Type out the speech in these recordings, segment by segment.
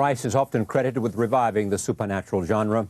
Rice is often credited with reviving the supernatural genre.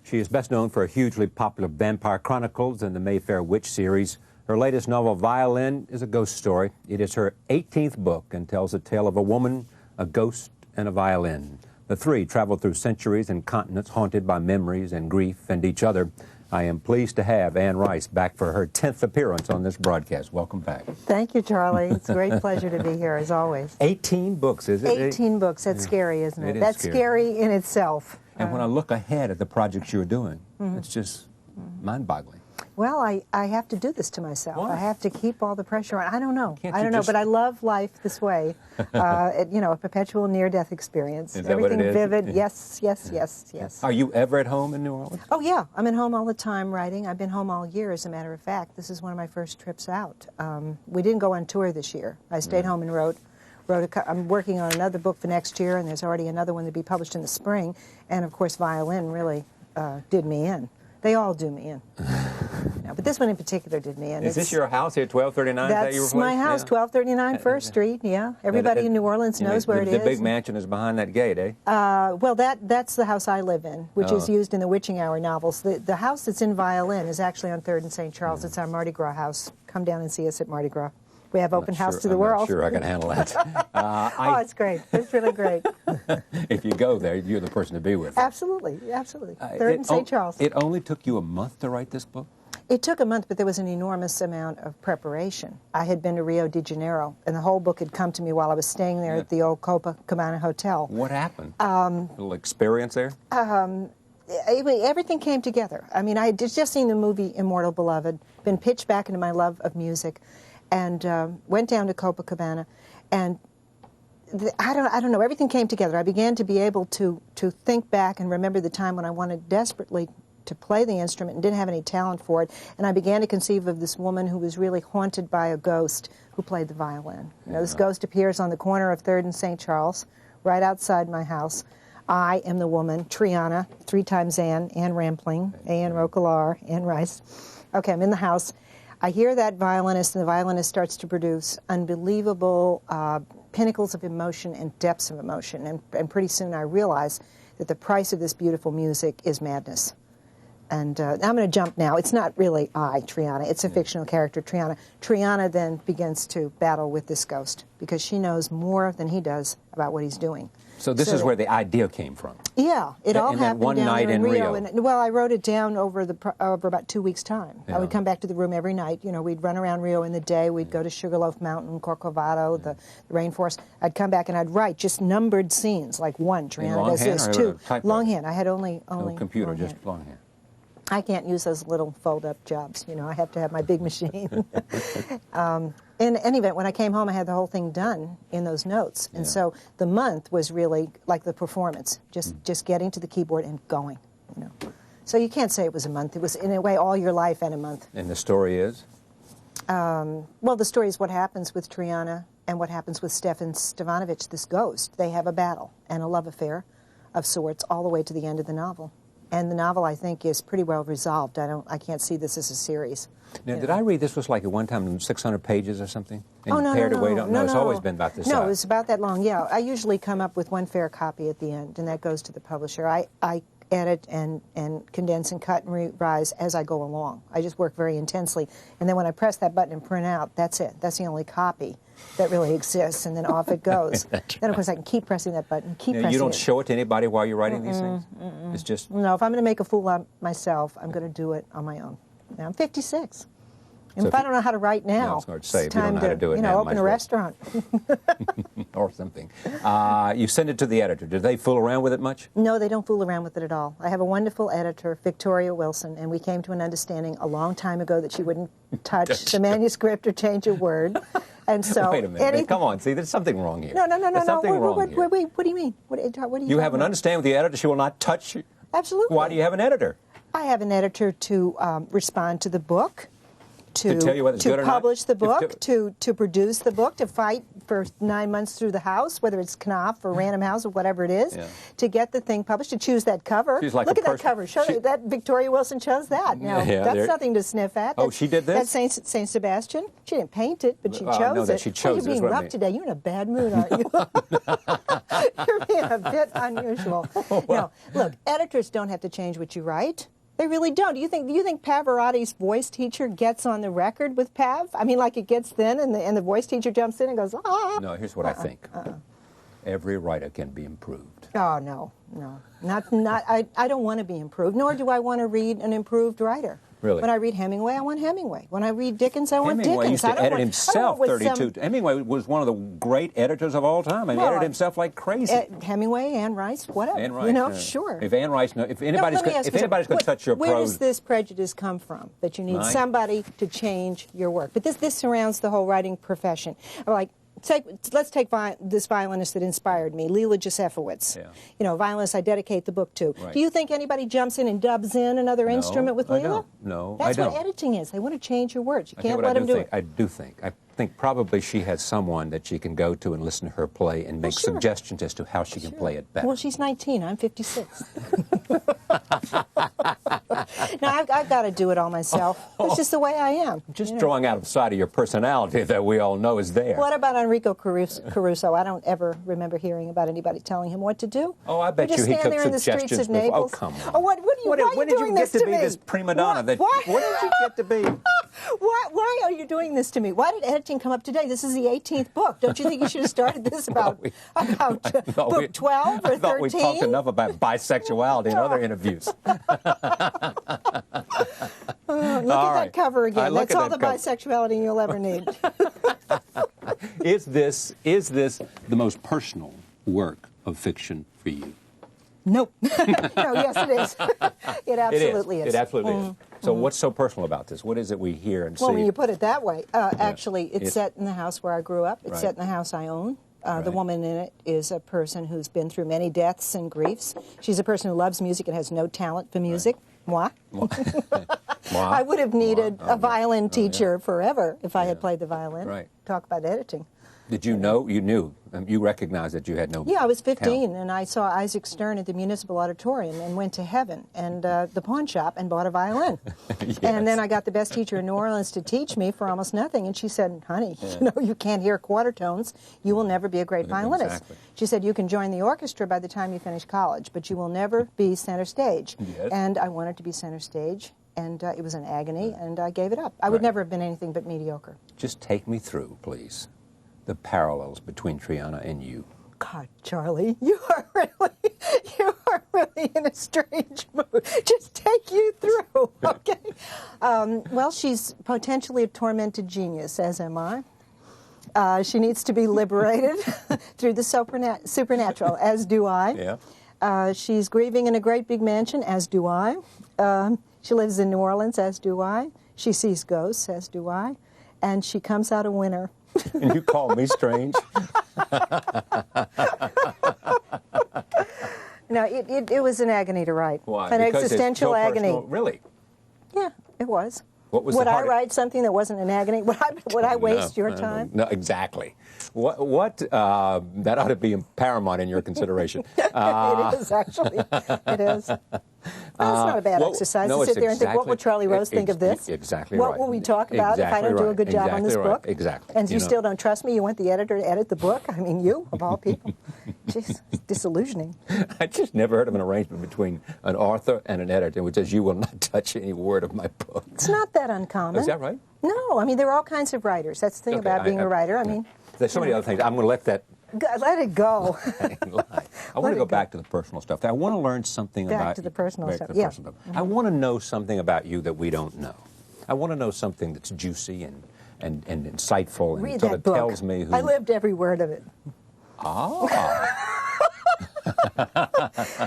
She is best known for her hugely popular Vampire Chronicles and the Mayfair Witch series. Her latest novel, Violin, is a ghost story. It is her 18th book and tells a tale of a woman, a ghost, and a violin. The three travel through centuries and continents haunted by memories and grief and each other. I am pleased to have Anne Rice back for her 10th appearance on this broadcast. Welcome back. Thank you, Charlie. It's a great pleasure to be here, as always. 18 books, is it? 18 books. That's scary, isn't it? It is That's scary in itself. And when I look ahead at the projects you're doing, it's just mind-boggling. Well, I have to do this to myself. Why? I have to keep all the pressure on. I don't know. Can't I you don't know, just- but I love life this way. You know, a perpetual near-death experience. Is that what it Everything is? vivid. Yes, yes, yes, yes. Are you ever at home in New Orleans? Oh, yeah. I'm at home all the time writing. I've been home all year, as a matter of fact. This is one of my first trips out. We didn't go on tour this year. I stayed home and wrote. I'm working on another book for next year, and there's already another one to be published in the spring. And, of course, Violin really did me in. They all do me in. But this one in particular did me in. Is this your house here, 1239? That's my house, 1239 First Street, yeah. Everybody in New Orleans knows where it is. The big mansion is behind that gate, eh? Well, that's the house I live in, which is used in the Witching Hour novels. The house that's in Violin is actually on 3rd and St. Charles. It's our Mardi Gras house. Come down and see us at Mardi Gras. We have open house to the world. I'm not sure I can handle that. Oh, it's great. It's really great. If you go there, you're the person to be with. Absolutely, absolutely. 3rd and St. Charles. It only took you a month to write this book? It took a month, but there was an enormous amount of preparation. I had been to Rio de Janeiro, and the whole book had come to me while I was staying there at the old Copacabana Hotel. What happened? A little experience there? Everything came together. I mean, I had just seen the movie Immortal Beloved, been pitched back into my love of music, and went down to Copacabana, and I don't know, everything came together. I began to be able to think back and remember the time when I wanted desperately to play the instrument and didn't have any talent for it, and I began to conceive of this woman who was really haunted by a ghost who played the violin. You know, this ghost appears on the corner of 3rd and St. Charles, right outside my house. I am the woman, Triana, 3 times Anne Rampling, A.N. Roquelaure, Anne Rice. Okay, I'm in the house. I hear that violinist, and the violinist starts to produce unbelievable pinnacles of emotion and depths of emotion, and pretty soon I realize that the price of this beautiful music is madness. And I'm going to jump now. It's not really Triana. It's a fictional character, Triana. Triana then begins to battle with this ghost because she knows more than he does about what he's doing. So this is where the idea came from? Yeah. It all happened one down night there in Rio. Rio. And, well, I wrote it down over about 2 weeks' time. Yeah. I would come back to the room every night. You know, we'd run around Rio in the day. We'd go to Sugarloaf Mountain, Corcovado, the rainforest. I'd come back and I'd write just numbered scenes, like 1, Triana does this, 2. Longhand. I had only no computer, longhand. just longhand. I can't use those little fold-up jobs. You know, I have to have my big machine. In any event, when I came home, I had the whole thing done in those notes. And so the month was really like the performance, just getting to the keyboard and going, you know. So you can't say it was a month. It was, in a way, all your life and a month. And the story is? Well, the story is what happens with Triana and what happens with Stefan Stevanovic, this ghost. They have a battle and a love affair of sorts all the way to the end of the novel. And the novel, I think, is pretty well resolved. I can't see this as a series. Now, did I read this was like at one time 600 pages or something? And Oh, no, you pared no, it way no, down? no, It's no. always been about this No, size. it's about that long, yeah. I usually come up with one fair copy at the end, and that goes to the publisher. I edit and condense and cut and revise as I go along. I just work very intensely. And then when I press that button and print out, that's it. That's the only copy that really exists, and then off it goes. Then, of course, I can keep pressing that button, keep pressing it. You don't show it to anybody while you're writing these things? It's just... No, if I'm going to make a fool of myself, I'm going to do it on my own. Now, I'm 56. And So if I don't know how to write now, it's hard to say. it's If you don't time know how to do it now, open a restaurant. or something. You send it to the editor. Do they fool around with it much? No, they don't fool around with it at all. I have a wonderful editor, Victoria Wilson, and we came to an understanding a long time ago that she wouldn't touch the manuscript or change a word. And so, Wait a minute. Come on. See, there's something wrong here. No. There's something wrong here. Wait, what do you mean? What do you You have an understanding with the editor. She will not touch you. Absolutely. Why do you have an editor? I have an editor to respond to the book, To tell you whether it's good or not? publish the book, to produce the book, to fight for 9 months through the house, whether it's Knopf or Random House or whatever it is, to get the thing published, to choose that cover. Like Look at that cover. That Victoria Wilson chose that. Now, that's nothing to sniff at. Oh, she did this? That's Saint Sebastian. She didn't paint it, but she chose no, it. that she chose You're being rough today. You're in a bad mood, aren't you? You're being a bit unusual. No, look, editors don't have to change what you write. They really don't. Do you think Pavarotti's voice teacher gets on the record with Pav? I mean, like it gets thin, and the voice teacher jumps in and goes, ah. No, here's what I think. Every writer can be improved. Oh no, not. I don't want to be improved, nor do I want to read an improved writer. Really? When I read Hemingway, I want Hemingway. When I read Dickens, I want Hemingway Dickens. used to edit himself 32. Hemingway was one of the great editors of all time. And he edited himself like crazy. Hemingway, Anne Rice, whatever. Anne Rice, sure. If Anne Rice, if anybody's going to touch your prose, where does this prejudice come from? That you need somebody to change your work. But this surrounds the whole writing profession. Like, let's take this violinist that inspired me, Leila Josefowicz. Yeah. Violinist I dedicate the book to. Right. Do you think anybody jumps in and dubs in another instrument with Leila? No, That's I don't. what editing is. They want to change your words. You can't let them do it. I think probably she has someone that she can go to and listen to her play and make suggestions as to how she can play it better. Well, she's 19. I'm 56. Now, I've got to do it all myself. It's just the way I am. Just drawing out of sight of your personality that we all know is there. What about Enrico Caruso? I don't ever remember hearing about anybody telling him what to do. Oh, I bet you he took there in the streets of before. Naples. Oh, come on. Oh, why are you doing this to me? When did you get to be this prima donna? What did you get to be? Why are you doing this to me? Why did editing come up today? This is the 18th book. Don't you think you should have started this about book 12 or 13? I thought we talked enough about bisexuality in other interviews. Look at that cover again. That's all the bisexuality you'll ever need. Is this the most personal work of fiction for you? Nope. No, yes, it is. It absolutely is. It absolutely is. So what's so personal about this? What is it we hear and see? Well, when you put it that way, actually, it's set in the house where I grew up. It's set in the house I own. The woman in it is a person who's been through many deaths and griefs. She's a person who loves music and has no talent for music. Moi. I would have needed a violin teacher forever if I had played the violin. Right. Talk about editing. Did you know? You knew. You recognized that you had no Yeah, I was 15, talent. and I saw Isaac Stern at the Municipal Auditorium and went to Heaven and the pawn shop and bought a violin. Yes. And then I got the best teacher in New Orleans to teach me for almost nothing. And she said, honey, you can't hear quarter tones. You will never be a great violinist. Exactly. She said, you can join the orchestra by the time you finish college, but you will never be center stage. Yes. And I wanted to be center stage. And it was an agony, and I gave it up. I would never have been anything but mediocre. Just take me through, please, the parallels between Triana and you. God, Charlie, you are really in a strange mood. Just take you through, okay? Well, she's potentially a tormented genius, as am I. She needs to be liberated through the supernatural, as do I. Yeah. She's grieving in a great big mansion, as do I. She lives in New Orleans, as do I. She sees ghosts, as do I. And she comes out a winner. And you call me strange? No, it was an agony to write. Why? An Because existential it's so agony. personal? Really? Yeah, it was. What was Would the I hardest- write something that wasn't an agony? Would I waste your time? No, exactly. What that ought to be paramount in your consideration. It is, actually. It is. That's not a bad exercise to sit there and think, what would Charlie Rose think of this? Exactly What right. will we talk about if I don't do a good job on this book? Exactly. And you still don't trust me? You want the editor to edit the book? I mean, you, of all people. Jeez, it's disillusioning. I just never heard of an arrangement between an author and an editor which says you will not touch any word of my book. It's not that uncommon. Is that right? No, I mean, there are all kinds of writers. That's the thing about being a writer. I mean, there's so many other things. I'm going to let that let it go. I want to go back to the personal stuff. I want to learn something about Back to the personal back stuff. to the Yeah. personal stuff. I want to know something about you that we don't know. I want to know something that's juicy and insightful and Read sort that of book. tells me who. I lived every word of it. Ah.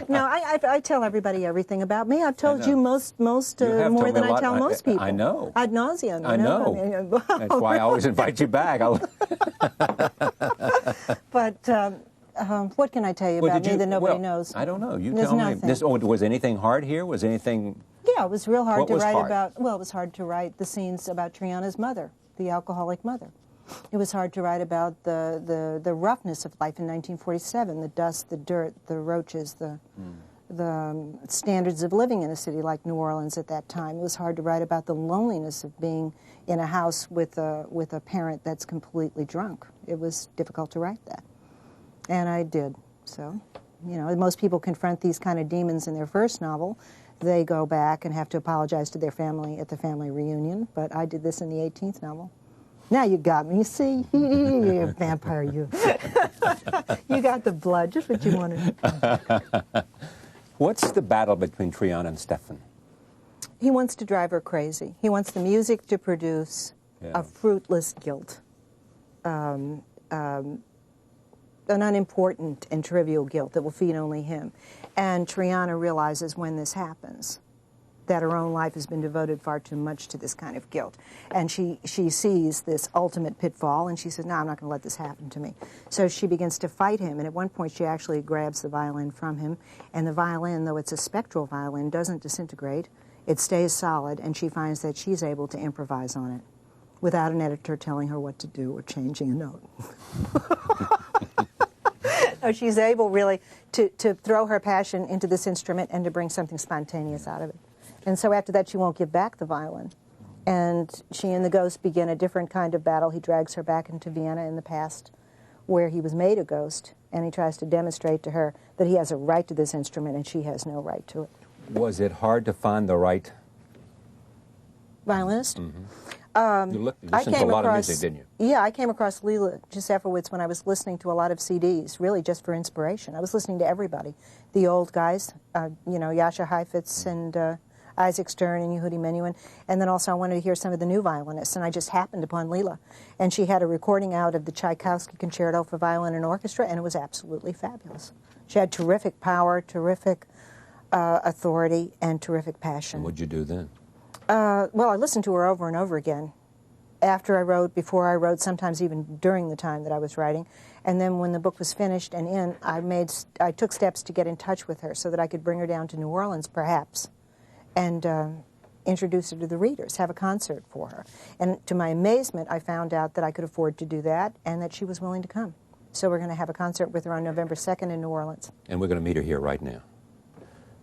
No, I tell everybody everything about me. I've told you most You have more told me than a I lot. tell most people. I know. Ad nauseum. I know. I mean, That's why I always invite you back. But what can I tell you about me that nobody knows? I don't know. You There's tell nothing. me. Was anything hard here? Was anything? Yeah, it was real hard What to was write hard? about. Well, it was hard to write the scenes about Triana's mother, the alcoholic mother. It was hard to write about the roughness of life in 1947, the dust, the dirt, the roaches, the standards of living in a city like New Orleans at that time. It was hard to write about the loneliness of being in a house with a parent that's completely drunk. It was difficult to write that, and I did. So, you know, most people confront these kind of demons in their first novel. They go back and have to apologize to their family at the family reunion, but I did this in the 18th novel. Now you got me. You see, you're a vampire, you. You got the blood, just what you wanted. What's the battle between Triana and Stefan? He wants to drive her crazy. He wants the music to produce a fruitless guilt, an unimportant and trivial guilt that will feed only him. And Triana realizes when this happens that her own life has been devoted far too much to this kind of guilt. And she sees this ultimate pitfall, and she says, no, I'm not going to let this happen to me. So she begins to fight him, and at one point she actually grabs the violin from him, and the violin, though it's a spectral violin, doesn't disintegrate. It stays solid, and she finds that she's able to improvise on it without an editor telling her what to do or changing a note. No, she's able really to throw her passion into this instrument and to bring something spontaneous out of it. And so after that, she won't give back the violin. And she and the ghost begin a different kind of battle. He drags her back into Vienna in the past, where he was made a ghost, and he tries to demonstrate to her that he has a right to this instrument and she has no right to it. Was it hard to find the right Violinist? Mm-hmm. You listened to a lot of music, didn't you? Yeah, I came across Leila Josefowicz when I was listening to a lot of CDs, really just for inspiration. I was listening to everybody, the old guys, you know, Jascha Heifetz and Isaac Stern and Yehudi Menuhin, and then also I wanted to hear some of the new violinists, and I just happened upon Leila. And she had a recording out of the Tchaikovsky Concerto for Violin and Orchestra, and it was absolutely fabulous. She had terrific power, terrific authority, and terrific passion. And what'd you do then? Well, I listened to her over and over again. After I wrote, before I wrote, sometimes even during the time that I was writing. And then when the book was finished and in, I took steps to get in touch with her so that I could bring her down to New Orleans, perhaps, and introduce her to the readers, have a concert for her. And to my amazement, I found out that I could afford to do that and that she was willing to come. So we're going to have a concert with her on November 2nd in New Orleans. And we're going to meet her here right now.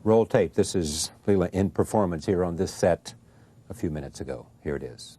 Roll tape. This is Leela in performance here on this set a few minutes ago. Here it is.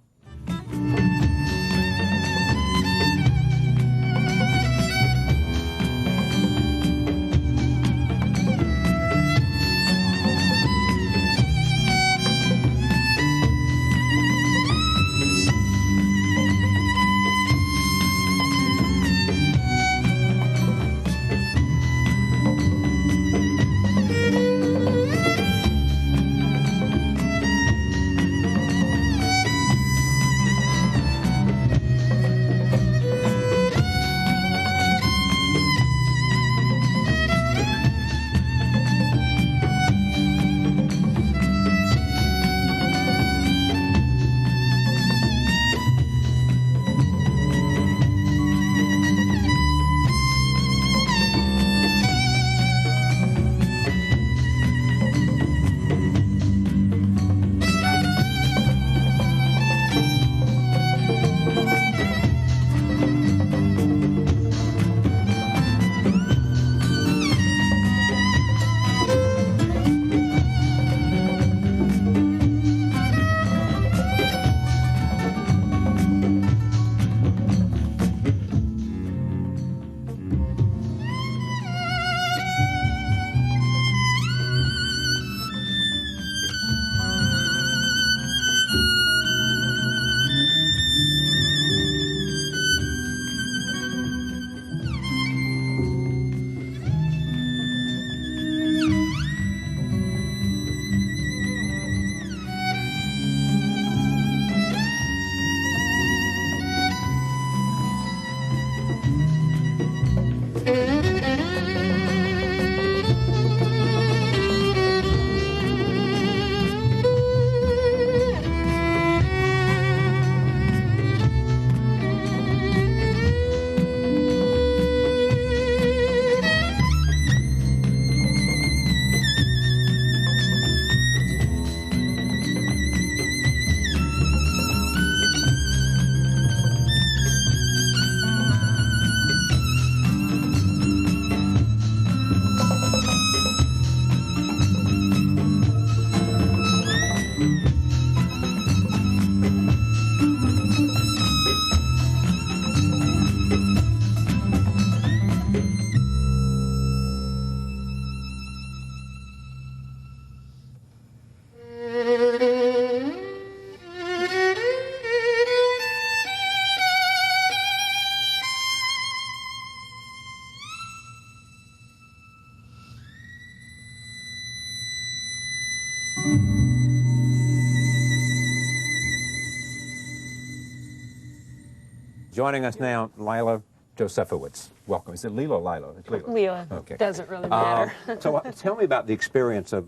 Joining us now, Leila Josefowicz. Welcome. Is it Leela or Lila? It's Leela. Leela. Okay. Doesn't really matter. So tell me about the experience of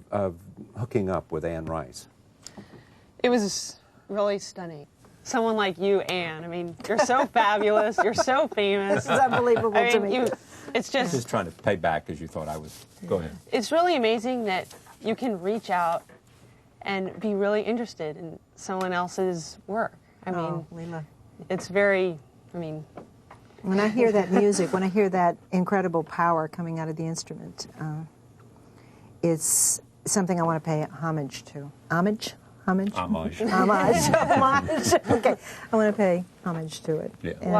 hooking up with Anne Rice. It was really stunning. Someone like you, Anne. I mean, you're so fabulous. You're so famous. It's unbelievable to me. It's Just trying to pay back because you thought I was. Go ahead. It's really amazing that you can reach out and be really interested in someone else's work. I mean, Leela. it's very, I mean. When I hear that music, when I hear that incredible power coming out of the instrument, it's something I want to pay homage to. Homage? Homage? Homage. Homage. Homage. Okay. I want to pay homage to it. Yeah. Well,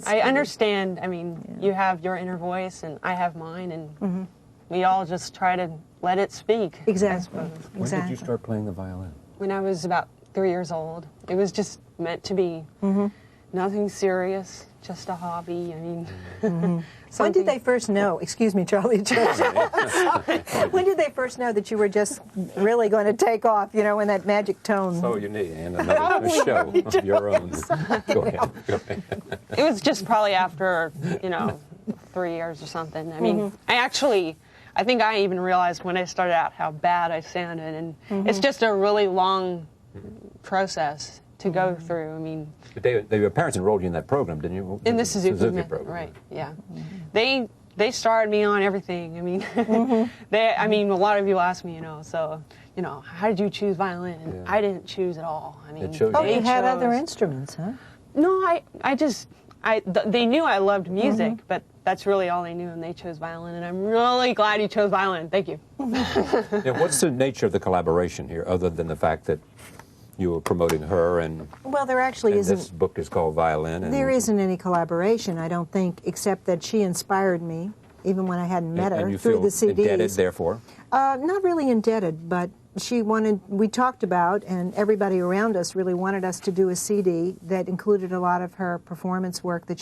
I understand. I mean, you have your inner voice, and I have mine, and we all just try to let it speak. Exactly. When did you start playing the violin? When I was about 3 years old. It was just meant to be. Nothing serious, just a hobby. I mean, When did they first know? Excuse me, Charlie. When did they first know that you were just really going to take off? You know, in that magic tone. So you need another show of your own. Go ahead. Go ahead. It was just probably after 3 years or something. I mean, I think I even realized when I started out how bad I sounded, and it's just a really long process to go through. I mean, Your parents enrolled you in that program, didn't you? in the Suzuki method, program, right? Yeah, they started me on everything. I mean, I mean, a lot of you ask me, so how did you choose violin? And I didn't choose at all. I mean, you had other instruments, huh? No, they knew I loved music, but that's really all they knew, and they chose violin, and I'm really glad you chose violin. Thank you. Now, what's the nature of the collaboration here, other than the fact that you were promoting her, and well, there actually isn't. This book is called Violin. And there isn't any collaboration, I don't think, except that she inspired me, even when I hadn't met her, and you through feel the CDs. indebted, therefore? Not really indebted, but we talked about, and everybody around us really wanted us to do a CD that included a lot of her performance work that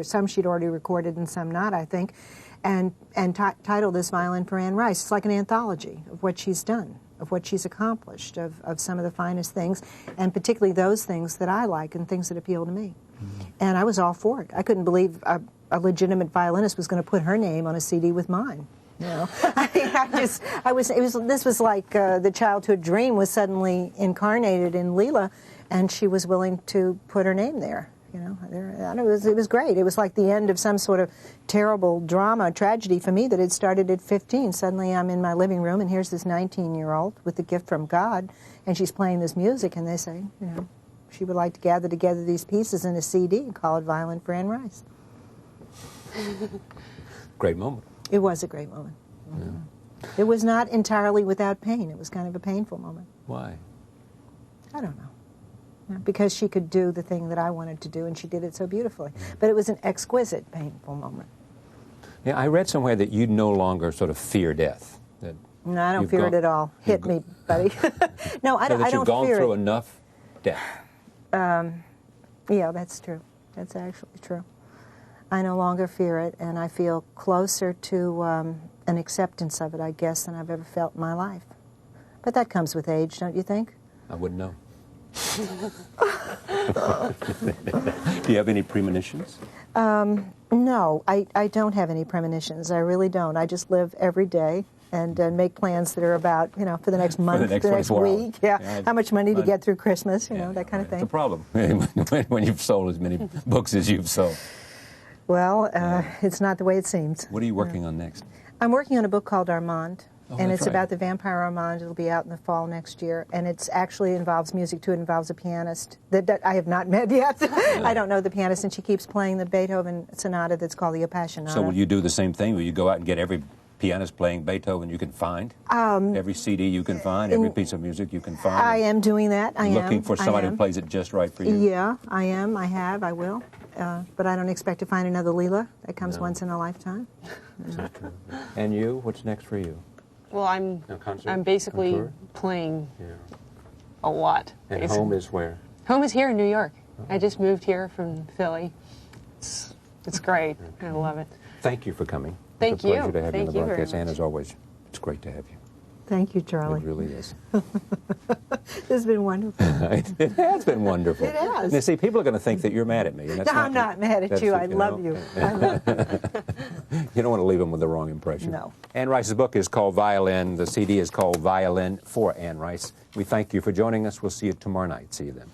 some she'd already recorded and some not, I think, and titled this Violin for Anne Rice. It's like an anthology of what she's done, of what she's accomplished, of some of the finest things, and particularly those things that I like and things that appeal to me. And I was all for it. I couldn't believe a legitimate violinist was going to put her name on a CD with mine. This was like the childhood dream was suddenly incarnated in Leela, and she was willing to put her name there. It was great. It was like the end of some sort of terrible drama, tragedy for me that had started at 15. Suddenly I'm in my living room, and here's this 19-year-old with the gift from God, and she's playing this music, and they say, she would like to gather together these pieces in a CD and call it Violin for Anne Rice. Great moment. It was a great moment. Yeah. It was not entirely without pain. It was kind of a painful moment. Why? I don't know. Because she could do the thing that I wanted to do, and she did it so beautifully. But it was an exquisite, painful moment. Yeah, I read somewhere that you no longer sort of fear death. No, I don't fear it at all. Hit me, buddy. No, I don't fear it. You've gone through enough death. Yeah, that's true. That's actually true. I no longer fear it, and I feel closer to an acceptance of it, I guess, than I've ever felt in my life. But that comes with age, don't you think? I wouldn't know. Do you have any premonitions? No, I don't have any premonitions. I really don't. I just live every day and make plans that are about, for the next month, the next week. Yeah, how much money to get through Christmas, that kind of thing. It's a problem when you've sold as many books as you've sold. Well, it's not the way it seems. What are you working on next? I'm working on a book called Armand. And it's right. about the vampire Armand. It'll be out in the fall next year. And it actually involves music, too. It involves a pianist that I have not met yet. I don't know the pianist, and she keeps playing the Beethoven sonata that's called the Appassionata. So will you do the same thing? Will you go out and get every pianist playing Beethoven you can find? Every CD you can find? Every piece of music you can find? I am doing that. I am. Looking for somebody who plays it just right for you? Yeah, I am. I have. I will. But I don't expect to find another Leela. That comes once in a lifetime. And you? What's next for you? Well, I'm basically playing a lot. And home is where? Home is here in New York. I just moved here from Philly. It's great. I love it. Thank you for coming. Thank It's a you. pleasure to have you on the Thank you very broadcast. much. And as always, it's great to have you. Thank you, Charlie. It really is. This has been wonderful. It has been wonderful. It has. Now, see, people are going to think that you're mad at me. And that's No, I'm not mad at you. I love you. I love you. You don't want to leave them with the wrong impression. No. Anne Rice's book is called Violin. The CD is called Violin for Anne Rice. We thank you for joining us. We'll see you tomorrow night. See you then.